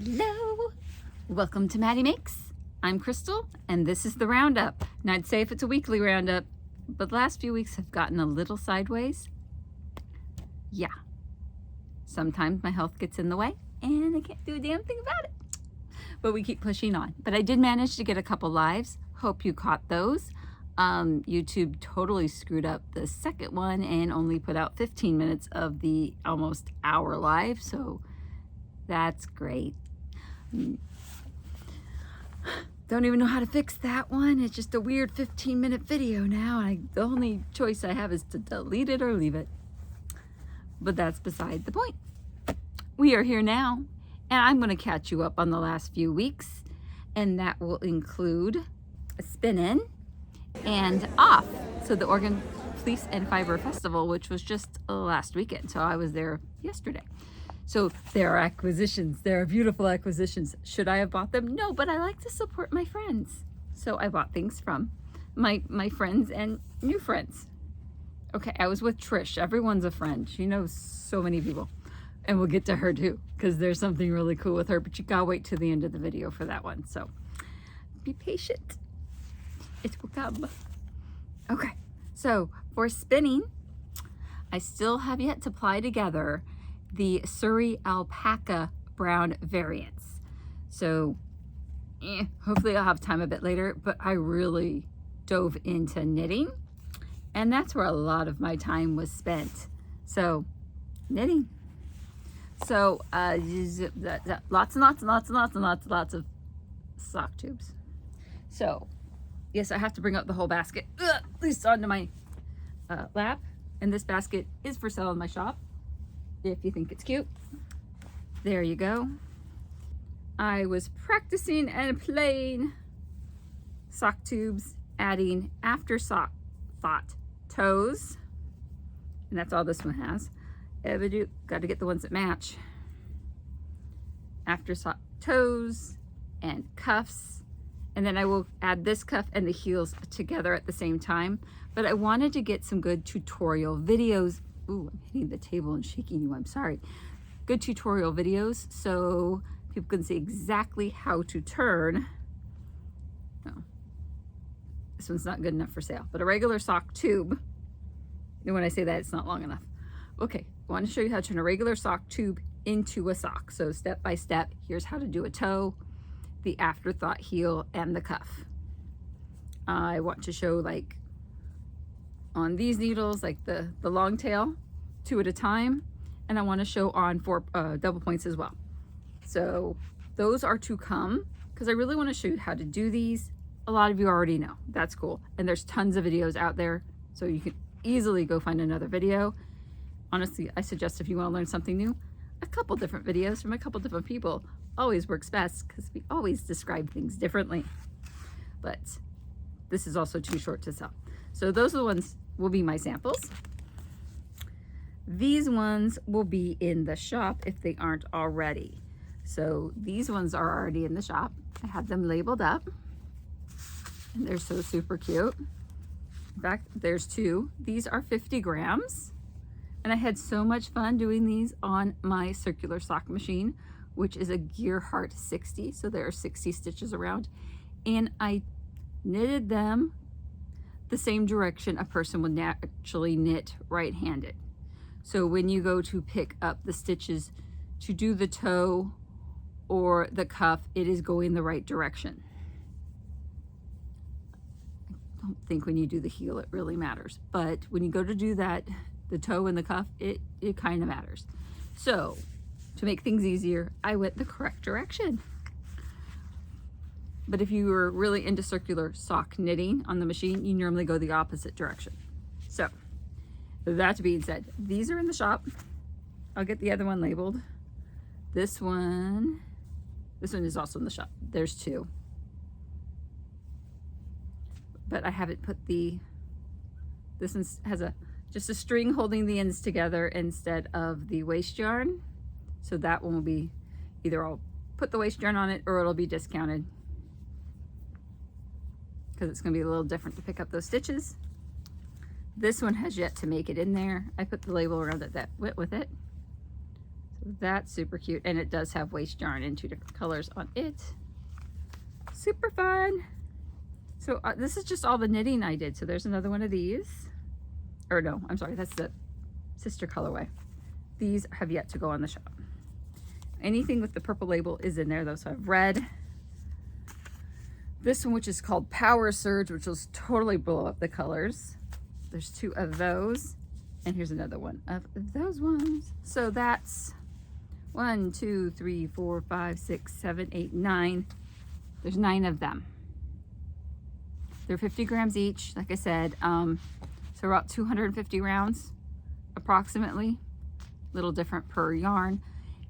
Hello! Welcome to Maddie Makes. I'm Crystal, and this is the roundup. And I'd say if it's a weekly roundup, but the last few weeks have gotten a little sideways. Yeah. Sometimes my health gets in the way, and I can't do a damn thing about it. But we keep pushing on. But I did manage to get a couple lives. Hope you caught those. YouTube totally screwed up the second one and only put out 15 minutes of the almost hour live, so that's great. Don't even know how to fix that one. It's just a weird 15-minute video now. The only choice I have is to delete it or leave it. But that's beside the point. We are here now, and I'm going to catch you up on the last few weeks, and that will include a spin-in and off. So the Oregon Fleece and Fiber Festival, which was just last weekend. So I was there yesterday. So there are acquisitions. There are beautiful acquisitions. Should I have bought them? No, but I like to support my friends. So I bought things from my friends and new friends. Okay, I was with Trish. Everyone's a friend. She knows so many people. And we'll get to her too, because there's something really cool with her, but you gotta wait till the end of the video for that one. So be patient. It will come. Okay, so for spinning, I still have yet to ply together the Suri Alpaca brown variants. So hopefully I'll have time a bit later, but I really dove into knitting, and that's where a lot of my time was spent. So knitting. So lots and lots of sock tubes. So yes, I have to bring up the whole basket, at least onto my lap. And this basket is for sale in my shop, if you think it's cute. There you go. I was practicing and playing sock tubes, adding after sock thought toes. And that's all this one has. Got to get the ones that match. After sock toes and cuffs. And then I will add this cuff and the heels together at the same time. But I wanted to get some good tutorial videos. Ooh, I'm hitting the table and shaking you, I'm sorry. Good tutorial videos so people can see exactly how to turn. No, this one's not good enough for sale, but a regular sock tube. And when I say that, it's not long enough. Okay, I want to show you how to turn a regular sock tube into a sock. So step by step, here's how to do a toe, the afterthought heel, and the cuff. I want to show like on these needles, like the long tail, 2 at a time, and I want to show on 4 double points as well. So those are to come, because I really want to show you how to do these. A lot of you already know. That's cool, and there's tons of videos out there, so you can easily go find another video. Honestly, I suggest if you want to learn something new, a couple different videos from a couple different people always works best, because we always describe things differently. But this is also too short to sell. So those are the ones will be my samples. These ones will be in the shop if they aren't already. So these ones are already in the shop. I have them labeled up, and they're so super cute. In fact, there's 2. These are 50 grams. And I had so much fun doing these on my circular sock machine, which is a Gearhart 60. So there are 60 stitches around. And I knitted them the same direction a person would naturally knit right-handed. So when you go to pick up the stitches to do the toe or the cuff, it is going the right direction. I don't think when you do the heel it really matters, but when you go to do that, the toe and the cuff, it kind of matters. So to make things easier, I went the correct direction. But if you were really into circular sock knitting on the machine, you normally go the opposite direction. So that being said, these are in the shop. I'll get the other one labeled. This one is also in the shop. There's 2. But I haven't put this one has just a string holding the ends together instead of the waist yarn. So that one will be, either I'll put the waist yarn on it or it'll be discounted, because it's going to be a little different to pick up those stitches. This one has yet to make it in there. I put the label around it that went with it. So that's super cute. And it does have waist yarn in 2 different colors on it. Super fun. So this is just all the knitting I did. So there's another one of these. Or no, I'm sorry, that's the sister colorway. These have yet to go on the shop. Anything with the purple label is in there though. So I've red. This one, which is called Power Surge, which will totally blow up the colors. There's 2 of those. And here's another one of those ones. So that's 1, 2, 3, 4, 5, 6, 7, 8, 9. There's 9 of them. They're 50 grams each, like I said. So about 250 rounds, approximately. A little different per yarn.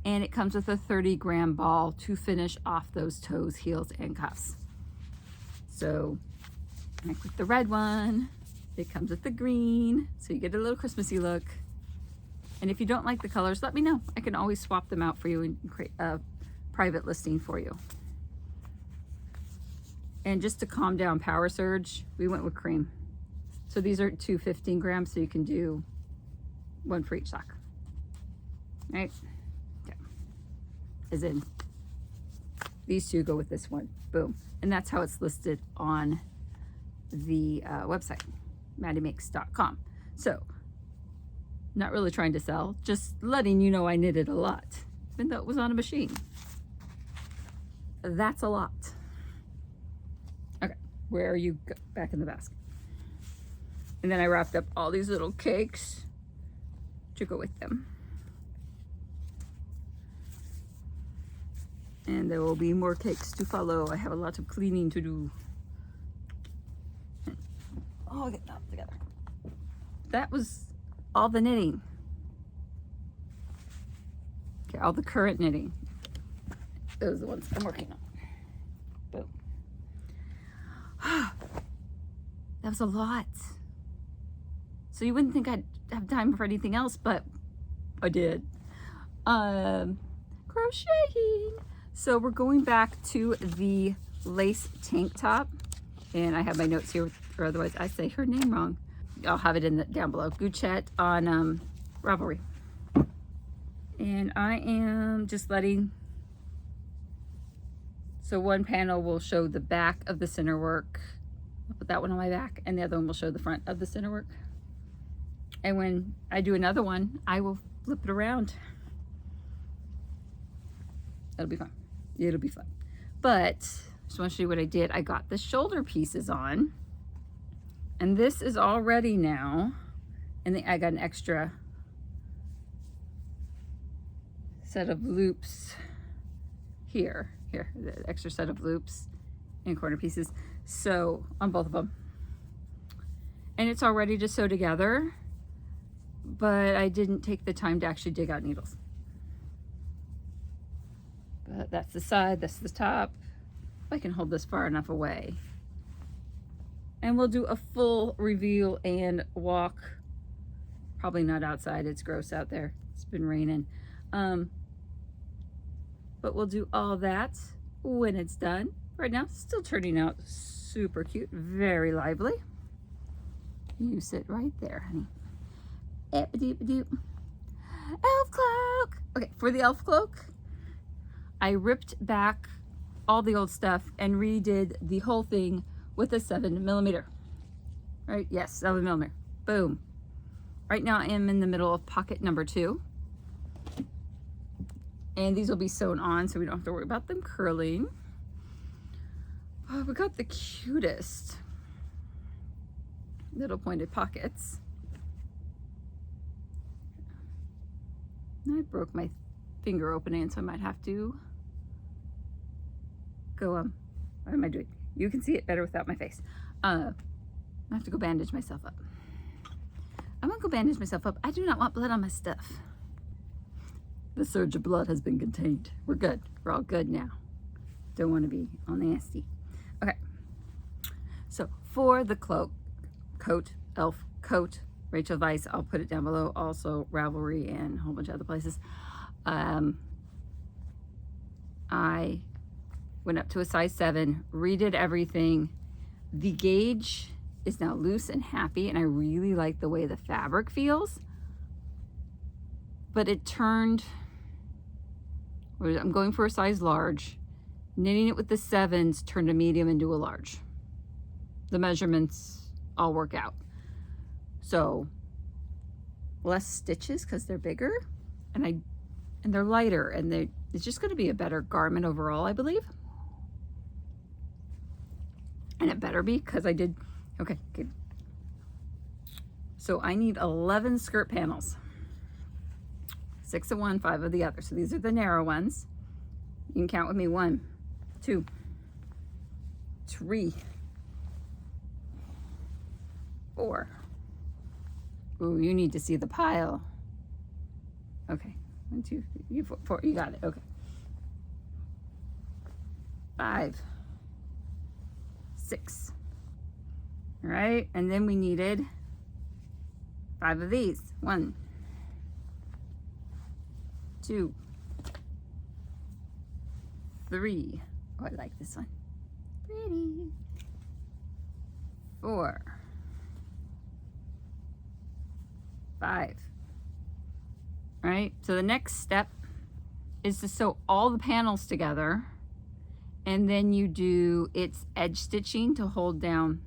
And it comes with a 30-gram ball to finish off those toes, heels, and cuffs. So, like with the red one, it comes with the green, so you get a little Christmassy look. And if you don't like the colors, let me know. I can always swap them out for you and create a private listing for you. And just to calm down Power Surge, we went with cream. So these are 2 15 grams, so you can do 1 for each sock. Right? Okay. As in, these 2 go with this one. Boom. And that's how it's listed on the website, maddiemakes.com. So, not really trying to sell, just letting you know I knitted a lot, even though it was on a machine. That's a lot. Okay, where are you? Back in the basket. And then I wrapped up all these little cakes to go with them. And there will be more cakes to follow. I have a lot of cleaning to do. Oh, I'll get that together. That was all the knitting. Okay, all the current knitting. Those are the ones I'm working on. Boom. That was a lot. So you wouldn't think I'd have time for anything else, but I did. Crocheting. So we're going back to the lace tank top, and I have my notes here, or otherwise I say her name wrong. I'll have it in down below. Gu Chet on Ravelry. And I am just letting, so one panel will show the back of the center work. I'll put that one on my back, and the other one will show the front of the center work. And when I do another one, I will flip it around. That'll be fun. It'll be fun. But just want to show you what I did. I got the shoulder pieces on, and this is all ready now. And then I got an extra set of loops here, the extra set of loops and corner pieces. So on both of them, and it's all ready to sew together, but I didn't take the time to actually dig out needles. But that's the side, that's the top. If I can hold this far enough away. And we'll do a full reveal and walk. Probably not outside, it's gross out there. It's been raining. But we'll do all that when it's done. Right now, it's still turning out super cute, very lively. You sit right there, honey. Eep-a-doop-a-doop. Elf cloak. Okay, for the elf cloak, I ripped back all the old stuff and redid the whole thing with a 7mm. Right? Yes, 7mm. Boom. Right now I am in the middle of pocket number 2. And these will be sewn on, so we don't have to worry about them curling. Oh, we got the cutest little pointed pockets. I broke my finger opening, so I might have to go, what am I doing? You can see it better without my face. I have to go bandage myself up. I'm gonna go bandage myself up. I do not want blood on my stuff. The surge of blood has been contained. We're good. We're all good now. Don't want to be all nasty. Okay. So for the elf coat, Rachel Weiss, I'll put it down below. Also Ravelry and a whole bunch of other places. I went up to a size 7, redid everything. The gauge is now loose and happy, and I really like the way the fabric feels. But it turned I'm going for a size large. Knitting it with the 7s turned a medium into a large. The measurements all work out. So less stitches because they're bigger, and they're lighter, and it's just going to be a better garment overall, I believe. And it better be, because I did, okay, good. So I need 11 skirt panels. 6 of one, 5 of the other. So these are the narrow ones. You can count with me. 1, 2, 3, 4. Ooh, you need to see the pile. Okay, 1, 2, 3, 4. You got it. Okay. 5, 6. All right, and then we needed 5 of these. 1, 2, 3. Oh, I like this one. Pretty. 4, 5. All right, so the next step is to sew all the panels together, and then you do its edge stitching to hold down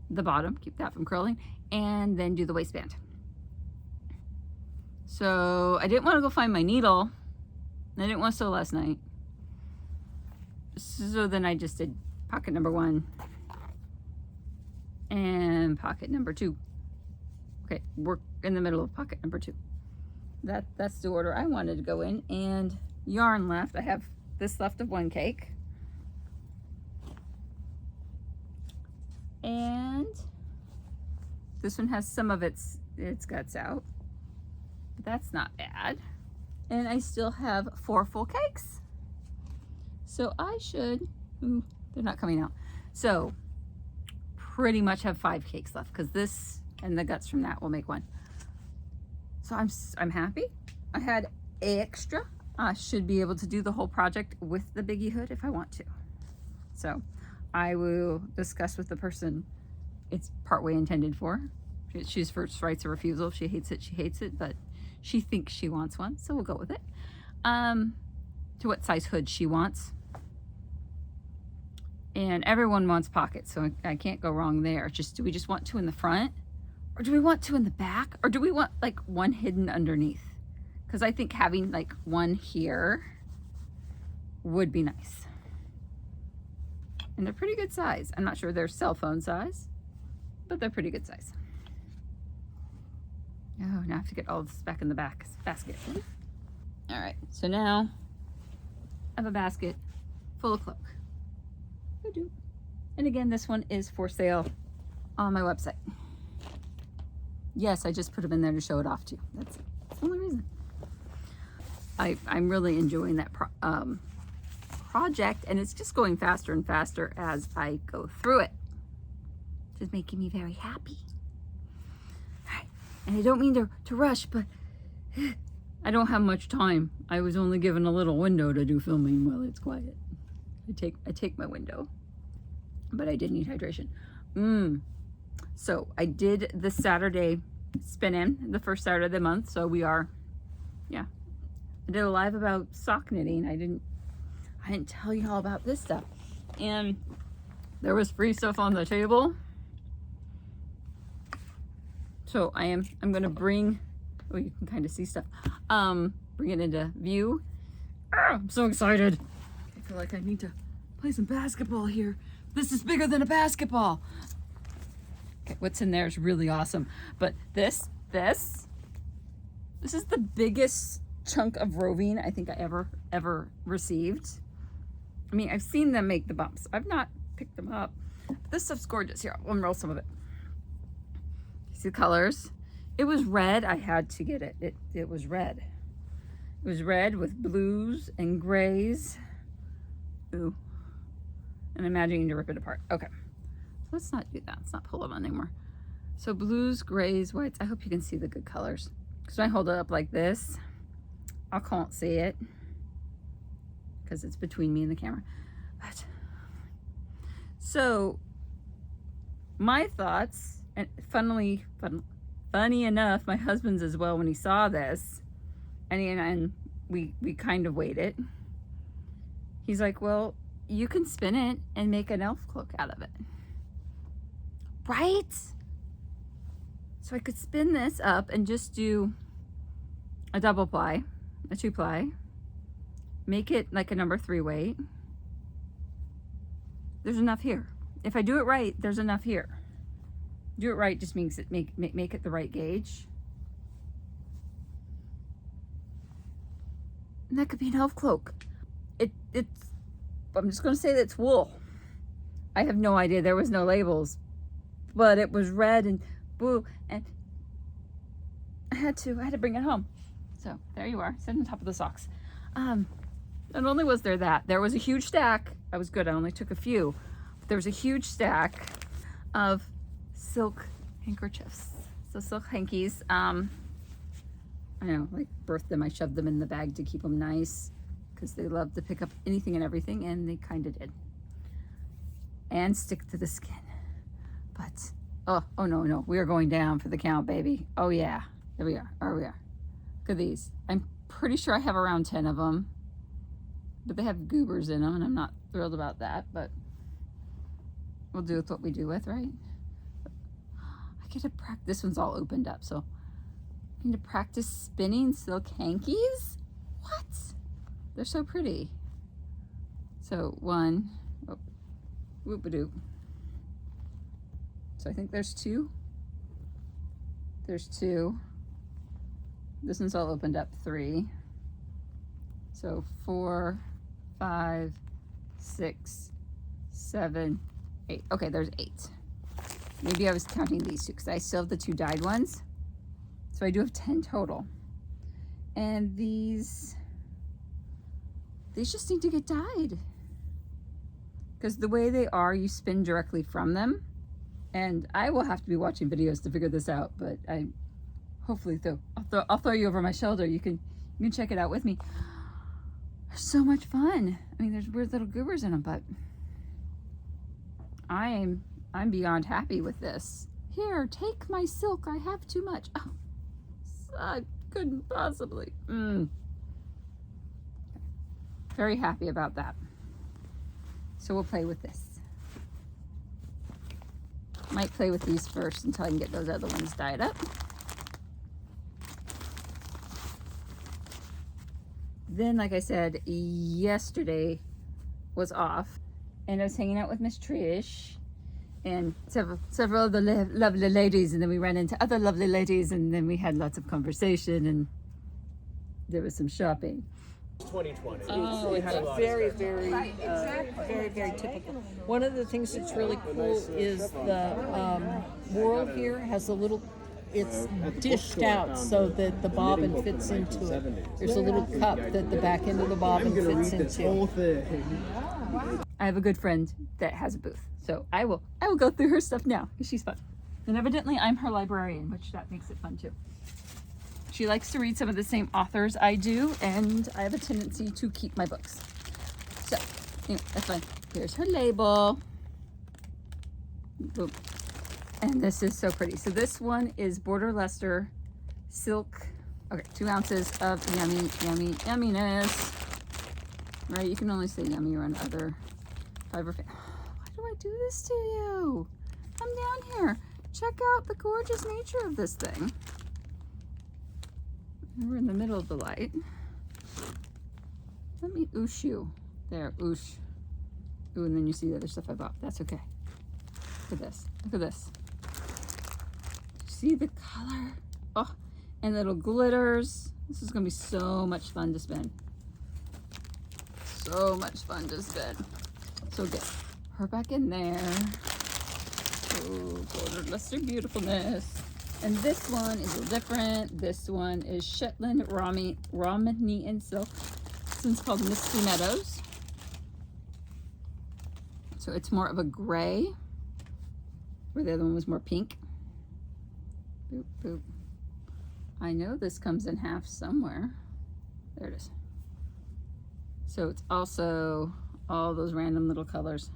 the bottom, keep that from curling, and then do the waistband. So I didn't want to go find my needle. I didn't want to sew last night. So then I just did pocket number 1 and pocket number 2. Okay, work in the middle of pocket number 2. That's the order I wanted to go in. And yarn left. I have this left of one cake. And this one has some of its guts out. But that's not bad. And I still have 4 full cakes. So I should, ooh, they're not coming out. So pretty much have 5 cakes left, because this and the guts from that will make 1. So I'm happy. I had extra. I should be able to do the whole project with the biggie hood if I want to. So I will discuss with the person it's partway intended for. She's first rights of refusal. If she hates it, she hates it, but she thinks she wants one, so we'll go with it. To what size hood she wants. And everyone wants pockets, so I can't go wrong there. Just, do we just want 2 in the front? Or do we want 2 in the back? Or do we want like 1 hidden underneath? Because I think having like 1 here would be nice. And they're pretty good size. I'm not sure they're cell phone size, but they're pretty good size. Oh, now I have to get all this back in the basket. All right, so now I have a basket full of cloak. And again, this one is for sale on my website. Yes, I just put them in there to show it off to you. That's it. That's the only reason. I'm really enjoying that project, and it's just going faster and faster as I go through it. Just making me very happy. All right. And I don't mean to rush, but I don't have much time. I was only given a little window to do filming while it's quiet. I take my window, but I did need hydration. So I did the Saturday spin-in, the first Saturday of the month. So we are, yeah. I did a live about sock knitting. I didn't tell you all about this stuff. And there was free stuff on the table. So I'm gonna bring, oh, you can kind of see stuff. Bring it into view. I'm so excited. I feel like I need to play some basketball here. This is bigger than a basketball. Okay, what's in there is really awesome. But this is the biggest chunk of roving I think I ever received. I mean, I've seen them make the bumps. I've not picked them up. But this stuff's gorgeous. Here, I'll unroll some of it. See the colors? It was red. I had to get it. It was red. It was red with blues and grays. Ooh. And I'm imagining to rip it apart. Okay. So let's not do that. Let's not pull them on anymore. So blues, grays, whites. I hope you can see the good colors. Because when I hold it up like this, I can't see it. Because it's between me and the camera. But, so, my thoughts, and funny enough, my husband's as well when he saw this. And we kind of weighed it. He's like, well, you can spin it and make an elf cloak out of it. Right? So I could spin this up and just do a double ply, a 2-ply, make it like a number 3 weight. There's enough here. If I do it right, there's enough here. Do it right just means it make it the right gauge. And that could be an elf cloak. I'm just gonna say that it's wool. I have no idea, there was no labels, but it was red and blue, and I had to bring it home. So there you are, sitting on top of the socks. Not only was there was a huge stack. I was good, I only took a few. But there was a huge stack of silk handkerchiefs. So silk hankies. I know, like birthed them, I shoved them in the bag to keep them nice because they love to pick up anything and everything, and they kind of did. And stick to the skin. But, oh no, we are going down for the count, baby. Oh yeah, there we are, Look at these. I'm pretty sure I have around 10 of them, but they have goobers in them, and I'm not thrilled about that, but we'll do with what we do with, right? I get to practice. This one's all opened up, so I need to practice spinning silk hankies? What? They're so pretty. So one, whoop-a-doop. So I think there's 2. There's 2. This one's all opened up, 3. So 4, 5, 6, 7, 8. Okay, there's 8. Maybe I was counting these 2 because I still have the 2 dyed ones. So I do have 10 total. And these just need to get dyed. Because the way they are, you spin directly from them. And I will have to be watching videos to figure this out, but I hopefully I'll throw you over my shoulder. You can check it out with me. They're so much fun. I mean, there's weird little goobers in them, but I'm beyond happy with this. Here, take my silk. I have too much. Oh, I couldn't possibly. Very happy about that. So we'll play with this. Might play with these first until I can get those other ones dyed up. Then, like I said, yesterday was off, and I was hanging out with Miss Trish and several of the lovely ladies, and then we ran into other lovely ladies, and then we had lots of conversation, and there was some shopping. 2020. Oh, it's very typical. One of the things that's really cool is the whorl here has a little, it's dished out so that the bobbin fits into it. There's a little cup that the back end of the bobbin fits into. I have a good friend that has a booth, so I will go through her stuff now because she's fun. And evidently I'm her librarian, which that makes it fun too. She likes to read some of the same authors I do, and I have a tendency to keep my books. So, anyway, that's fun. Here's her label. Boom. And this is so pretty. So this one is Border Leicester silk. Okay, 2 ounces of yumminess. Right, you can only say yummy around other fiber. Why do I do this to you? Come down here. Check out the gorgeous nature of this thing. We're in the middle of the light. Let me oosh you. There, oosh. Ooh, and then you see the other stuff I bought. That's okay. Look at this. Look at this. See the color? Oh, and little glitters. This is going to be so much fun to spin. So much fun to spin. So get her back in there. Oh, Border Leicester beautifulness. And this one is a little different. This one is Shetland Romney and silk. This one's called Misty Meadows. So it's more of a gray, where the other one was more pink. Boop, boop. I know this comes in half somewhere. There it is. So it's also all those random little colors.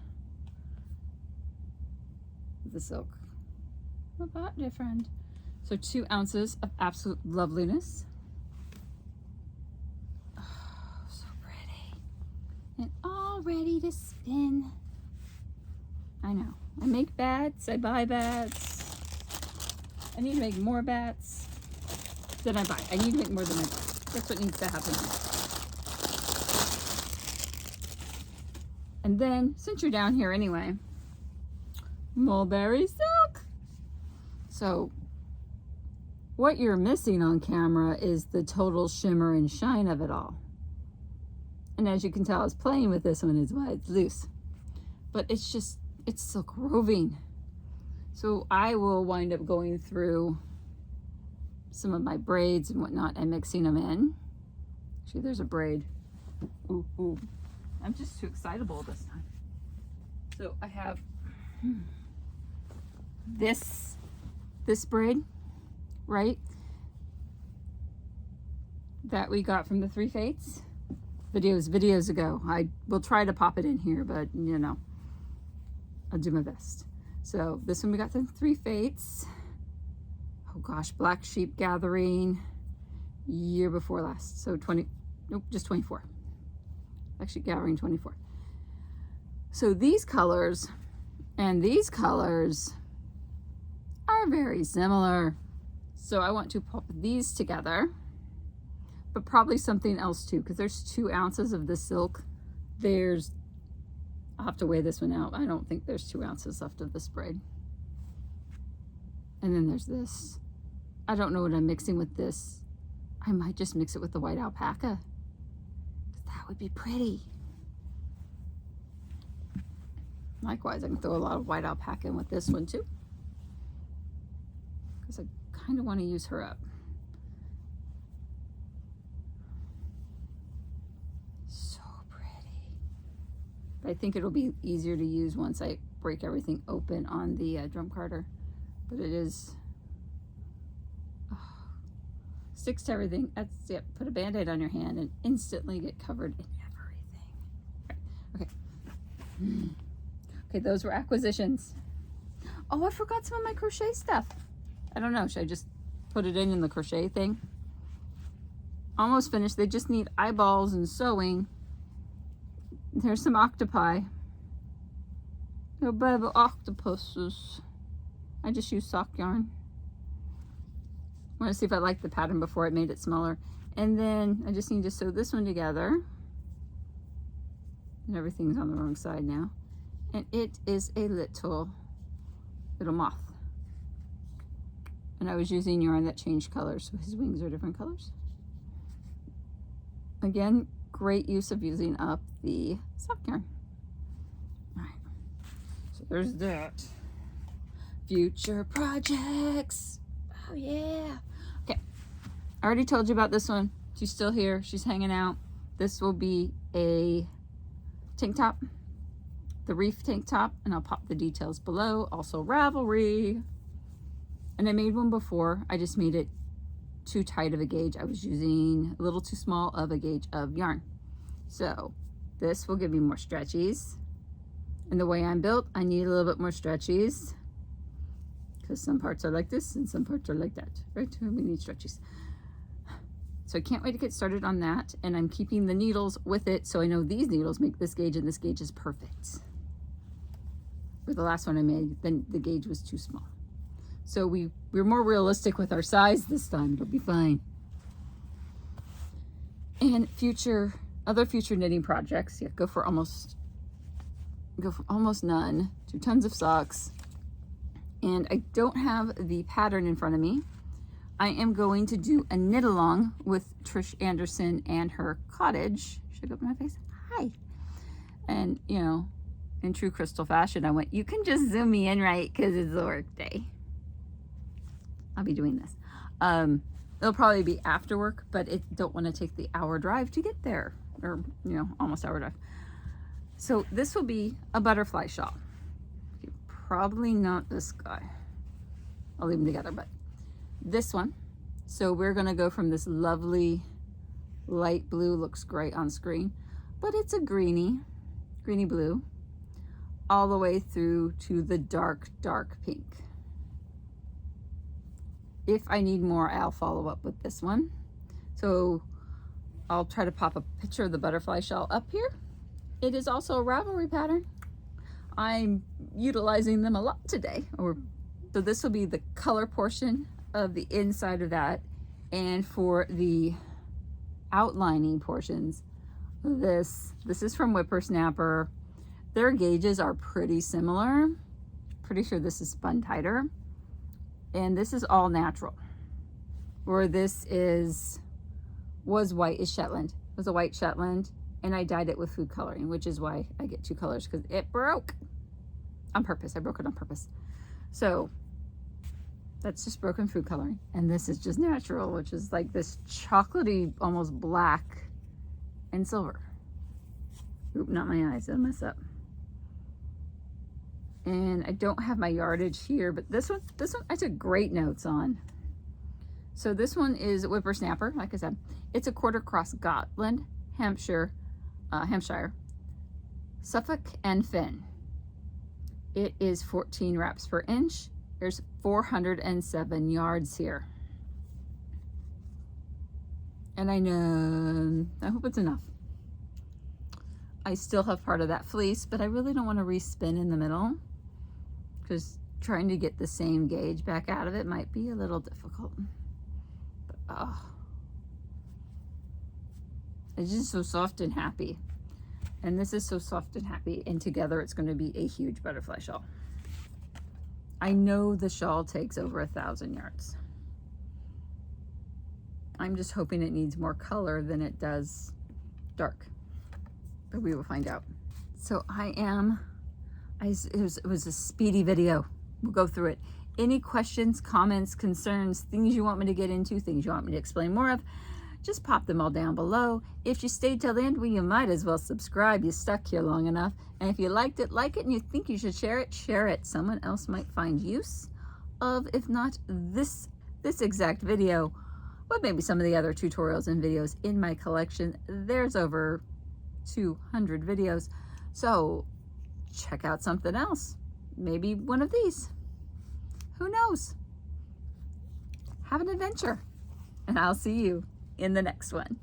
The silk. A lot different. So 2 ounces of absolute loveliness. Oh, ready to spin. I know. I make bats, I buy bats. I need to make more bats than I buy. I need to make more than I buy. That's what needs to happen. And then, since you're down here anyway, mulberry silk. So, what you're missing on camera is the total shimmer and shine of it all. And as you can tell, I was playing with this one as well. It's loose. But it's just, it's silk roving. So I will wind up going through some of my braids and whatnot and mixing them in. Actually, there's a braid. Ooh, ooh. I'm just too excitable this time. So I have this braid, right? That we got from the Three Fates videos ago. I will try to pop it in here, but you know, I'll do my best. So this one we got from Three Fates. Oh gosh, Black Sheep Gathering, year before last. So 24. Actually Gathering 24. So these colors and these colors are very similar. So I want to pop these together, but probably something else too, because there's 2 ounces of the silk. I'll have to weigh this one out. I don't think there's 2 ounces left of this braid. And then there's this. I don't know what I'm mixing with this. I might just mix it with the white alpaca. That would be pretty. Likewise, I can throw a lot of white alpaca in with this one too, because I kind of want to use her up. So pretty. But I think it'll be easier to use once I break everything open on the drum carder. But it is, sticks to everything. That's it. Put a band-aid on your hand and instantly get covered in everything. Okay. Okay, those were acquisitions. Oh, I forgot some of my crochet stuff. I don't know. Should I just put it in the crochet thing? Almost finished. They just need eyeballs and sewing. There's some octopi. Oh, baby octopuses. I just used sock yarn. I want to see if I like the pattern before I made it smaller. And then I just need to sew this one together. And everything's on the wrong side now. And it is a little moth. And I was using yarn that changed colors, so his wings are different colors. Again, great use of using up the sock yarn. All right, so there's that. Future projects. Oh yeah. Okay, I already told you about this one. She's still here, she's hanging out. This will be a tank top, the reef tank top, and I'll pop the details below. Also Ravelry. And I made one before. I just made it too tight of a gauge. I was using a little too small of a gauge of yarn. So this will give me more stretchies. And the way I'm built, I need a little bit more stretchies, because some parts are like this and some parts are like that, right? We need stretchies. So I can't wait to get started on that. And I'm keeping the needles with it, so I know these needles make this gauge and this gauge is perfect. With the last one I made, then the gauge was too small. So we're more realistic with our size this time. It'll be fine. And other future knitting projects, yeah, go for almost none. 2 tons of socks. And I don't have the pattern in front of me. I am going to do a knit along with Trish Anderson and her cottage. Should I go up in my face? Hi. And you know, in true Crystal fashion, I went, you can just zoom me in, right? Because it's a work day. I'll be doing this. It'll probably be after work, but I don't want to take the hour drive to get there, or you know, almost hour drive. So this will be a butterfly shawl. Okay, probably not this guy. I'll leave them together, but this one. So we're gonna go from this lovely light blue, looks great on screen, but it's a greeny blue, all the way through to the dark pink. If I need more, I'll follow up with this one. So I'll try to pop a picture of the butterfly shawl up here. It is also a Ravelry pattern. I'm utilizing them a lot today. So this will be the color portion of the inside of that. And for the outlining portions, this is from Whippersnapper. Their gauges are pretty similar. Pretty sure this is spun tighter. And this is all natural. Where this was white is Shetland. It was a white Shetland, and I dyed it with food coloring, which is why I get 2 colors, because it broke on purpose. I broke it on purpose. So that's just broken food coloring. And this is just natural, which is like this chocolatey, almost black and silver. Oop, not my eyes, I'll mess up. And I don't have my yardage here, but this one I took great notes on. So this one is Whippersnapper, like I said. It's a quarter cross Gotland, Hampshire, Suffolk and Finn. It is 14 wraps per inch. There's 407 yards here. And I hope it's enough. I still have part of that fleece, but I really don't want to respin in the middle, because trying to get the same gauge back out of it might be a little difficult. But, oh, it's just so soft and happy. And this is so soft and happy, and together it's going to be a huge butterfly shawl. I know the shawl takes over 1,000 yards. I'm just hoping it needs more color than it does dark, but we will find out. So it was a speedy video. We'll go through it. Any questions, comments, concerns, things you want me to get into, things you want me to explain more of, just pop them all down below. If you stayed till the end, well, you might as well subscribe. You stuck here long enough. And if you liked it, like it, and you think you should share it, share it. Someone else might find use of, if not this exact video, but maybe some of the other tutorials and videos in my collection. There's over 200 videos. So check out something else. Maybe one of these. Who knows? Have an adventure. And I'll see you in the next one.